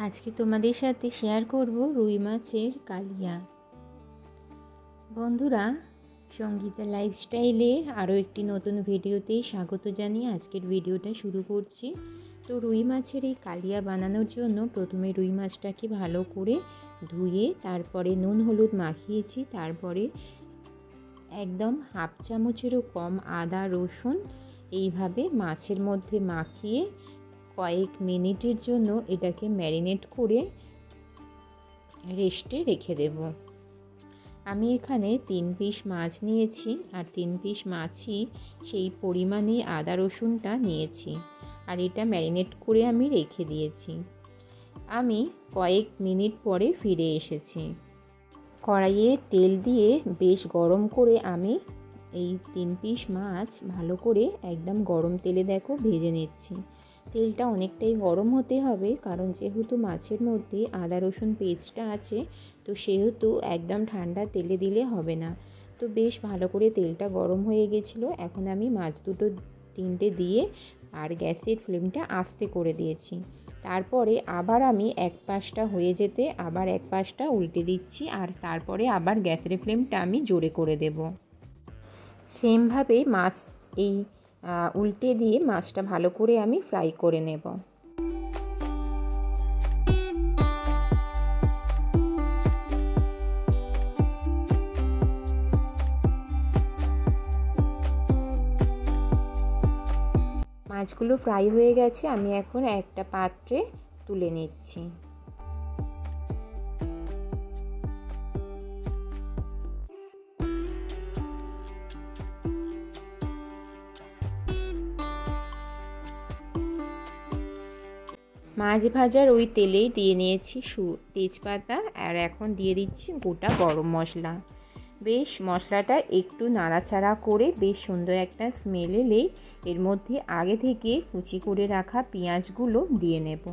আজকে তোমাদের সাথে শেয়ার করব রুই মাছের কালিয়া। বন্ধুরা, সঙ্গীতা লাইফস্টাইলের আরও একটি নতুন ভিডিওতে স্বাগত জানিয়ে আজকের ভিডিওটা শুরু করছি। তো রুই মাছের এই কালিয়া বানানোর জন্য প্রথমে রুই মাছটাকে ভালো করে ধুয়ে তারপরে নুন হলুদ মাখিয়েছি। তারপরে একদম হাফ চামচেরও কম আদা রসুন এইভাবে মাছের মধ্যে মাখিয়ে কয়েক মিনিটের জন্য এটাকে ম্যারিনেট করে রেস্টে রেখে দেব। আমি এখানে 3 পিস মাছ নিয়েছি আর 3 পিস মাছই সেই পরিমাণে আদা রসুনটা নিয়েছি আর এটা ম্যারিনেট করে আমি রেখে দিয়েছি। আমি কয়েক মিনিট পরে ফিরে এসেছি। কড়াইয়ে তেল দিয়ে বেশ গরম করে আমি এই 3 পিস মাছ ভালো করে একদম গরম তেলে দেখো ভেজে নিচ্ছি। তেলটা অনেকটাই গরম হতে হবে, কারণ যেহেতু মাছের মধ্যে আদা রসুন পেস্টটা আছে, তো সেহেতু একদম ঠান্ডা তেলে দিলে হবে না। তো বেশ ভালো করে তেলটা গরম হয়ে গেছিলো। এখন আমি মাছ দুটো তিনটে দিয়ে আর গ্যাসের ফ্লেমটা আস্তে করে দিয়েছি। তারপরে আবার আমি এক পাশটা হয়ে যেতে আবার এক পাশটা উল্টে দিচ্ছি আর তারপরে আবার গ্যাসের ফ্লেমটা আমি জোরে করে দেব। সেমভাবে মাছ এই উল্টে দিয়ে মাছটা ভালো করে আমি ফ্রাই করে নেব। মাছগুলো ফ্রাই হয়ে গেছে, আমি এখন একটা পাত্রে তুলে নিচ্ছি। মাছ ভাজার ওই তেলেই দিয়ে নিয়েছি তেজপাতা আর এখন দিয়ে দিচ্ছি গোটা গরম মশলা। বেশ মশলাটা একটু নাড়াচাড়া করে বেশ সুন্দর একটা স্মেল এলেই এর মধ্যে আগে থেকে কুচি করে রাখা পেঁয়াজগুলো দিয়ে নেব।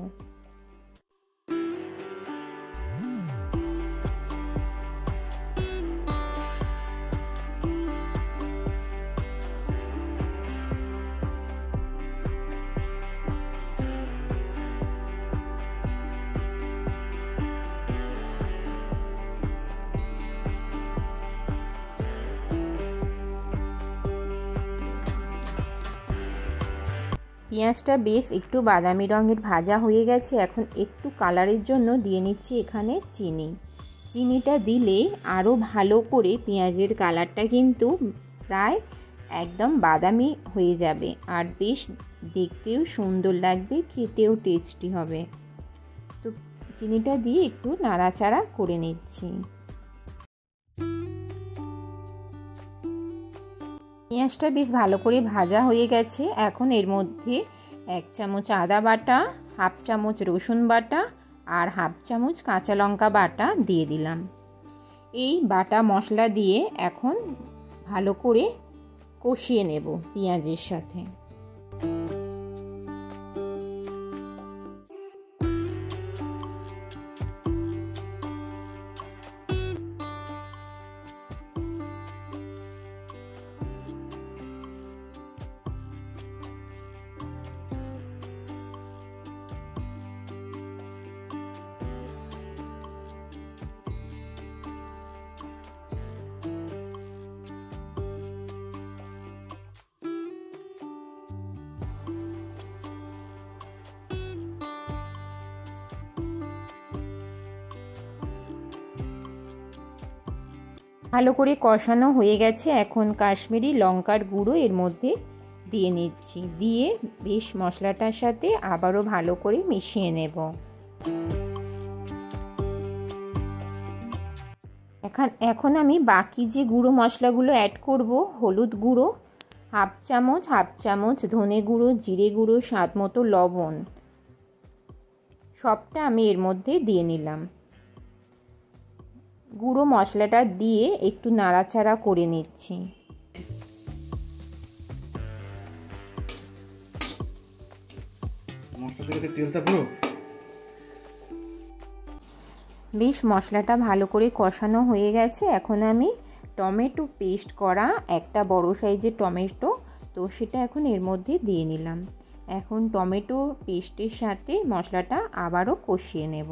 পেঁয়াজটা বেশ একটু বাদামি রঙের ভাজা হয়ে গেছে। এখন একটু কালারের জন্য দিয়ে নিচ্ছি এখানে চিনি। চিনিটা দিলে আরও ভালো করে পেঁয়াজের কালারটা কিন্তু প্রায় একদম বাদামি হয়ে যাবে আর বেশ দেখতেও সুন্দর লাগবে, খেতেও টেস্টি হবে। তো চিনিটা দিয়ে একটু নাড়াচাড়া করে নিচ্ছি। পেঁয়াজটা বেশ ভালো করে ভাজা হয়ে গেছে। এখন এর মধ্যে 1 চামচ আদা বাটা, হাফ চামচ রসুন বাটা আর হাফ চামচ কাঁচা লঙ্কা বাটা দিয়ে দিলাম। এই বাটা মশলা দিয়ে এখন ভালো করে কষিয়ে নেব পেঁয়াজের সাথে। ভালো করে কষানো হয়ে গেছে। এখন কাশ্মীরি লঙ্কার গুঁড়ো এর মধ্যে দিয়ে নিচ্ছি, দিয়ে বেশ মশলাটার সাথে আবারও ভালো করে মিশিয়ে নেব। এখন আমি বাকি যে গুঁড়ো মশলাগুলো অ্যাড করব, হলুদ গুঁড়ো হাফ চামচ, ধনে গুঁড়ো, জিরে গুঁড়ো, স্বাদ মতো লবণ, সবটা আমি এর মধ্যে দিয়ে নিলাম। গুঁড়ো মশলাটা দিয়ে একটু নাড়াচাড়া করে নিচ্ছি। বেশ মশলাটা ভালো করে কষানো হয়ে গেছে। এখন আমি টমেটো পেস্ট করা একটা বড় সাইজের টমেটো, তো সেটা এখন এর মধ্যে দিয়ে নিলাম। এখন টমেটো পেস্টের সাথে মশলাটা আবারও কষিয়ে নেব।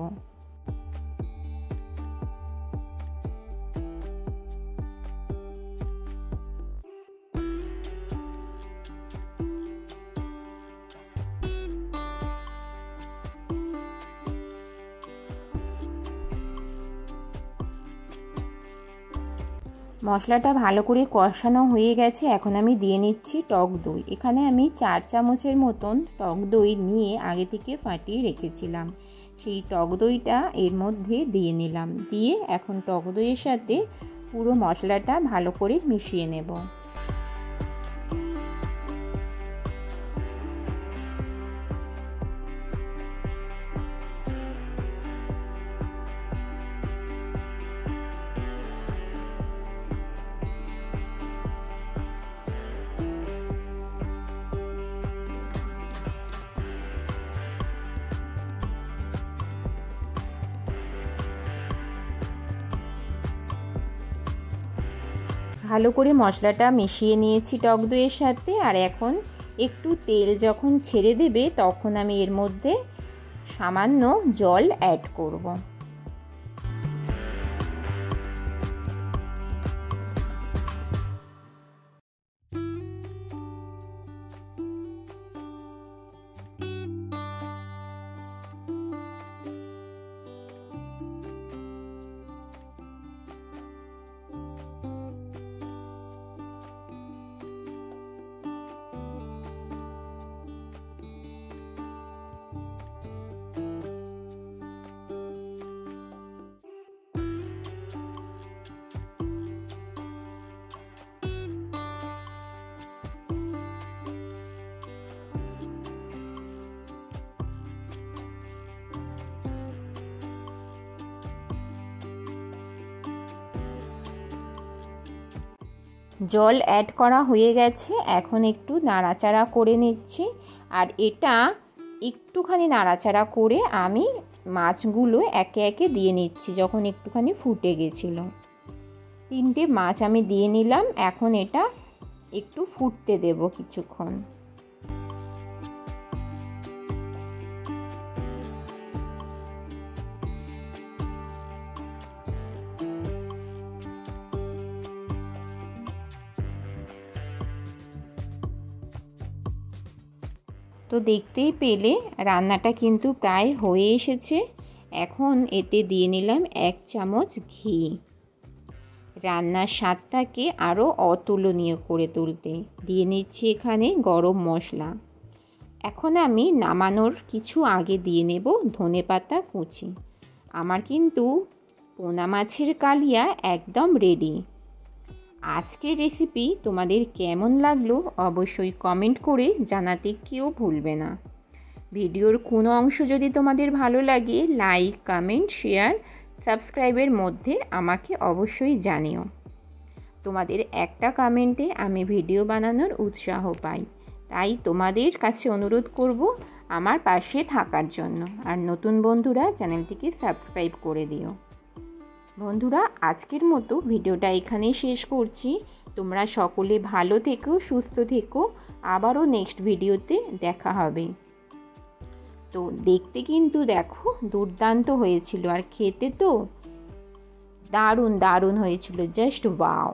মশলাটা ভালো করে কষানো হয়ে গেছে। এখন আমি দিয়ে নিচ্ছি টক দই। এখানে আমি 4 চামচের মতন টক দই নিয়ে আগে থেকে ফাটিয়ে রেখেছিলাম। সেই টক দইটা এর মধ্যে দিয়ে নিলাম। দিয়ে এখন টক দইয়ের সাথে পুরো মশলাটা ভালো করে মিশিয়ে নেব। ভালো করে মশলাটা মিশিয়ে নিয়েছি টক দইয়ের সাথে। আর এখন একটু তেল যখন ছেড়ে দেবে তখন আমি এর মধ্যে সামান্য জল অ্যাড করব। জল অ্যাড করা হয়ে গেছে। এখন একটু নাড়াচাড়া করে নিচ্ছি। আর এটা একটুখানি নাড়াচাড়া করে আমি মাছগুলো একে একে দিয়ে নিচ্ছি। যখন একটুখানি ফুটে গেছিল 3টে মাছ আমি দিয়ে নিলাম। এখন এটা একটু ফুটতে দেব কিছুক্ষণ। তো দেখতেই পেলে রান্নাটা কিন্তু প্রায় হয়ে এসেছে। এখন এতে দিয়ে নিলাম 1 চামচ ঘি। রান্নার স্বাদটাকে আরও অতুলনীয় করে তুলতে দিয়ে নিচ্ছি এখানে গরম মশলা। এখন আমি নামানোর কিছু আগে দিয়ে নেব ধনেপাতা কুচি। আমার কিন্তু পোনা মাছের কালিয়া একদম রেডি। আজকের রেসিপি তোমাদের কেমন লাগলো অবশ্যই কমেন্ট করে জানাতে কেউ ভুলবে না। ভিডিওর কোনো অংশ যদি তোমাদের ভালো লাগে লাইক, কমেন্ট, শেয়ার, সাবস্ক্রাইবের মধ্যে আমাকে অবশ্যই জানিও। তোমাদের একটা কমেন্টে আমি ভিডিও বানানোর উৎসাহ পাই। তাই তোমাদের কাছে অনুরোধ করব আমার পাশে থাকার জন্য। আর নতুন বন্ধুরা চ্যানেলটিকে সাবস্ক্রাইব করে দিও। বন্ধুরা আজকের মতো ভিডিওটা এখানেই শেষ করছি। তোমরা সকলে ভালো থেকো, সুস্থ থেকো। আবারও নেক্সট ভিডিওতে দেখা হবে। তো দেখতে কিন্তু দেখো দুর্দান্ত হয়েছিল, আর খেতে তো দারুণ দারুণ হয়েছিল, জাস্ট ওয়াও।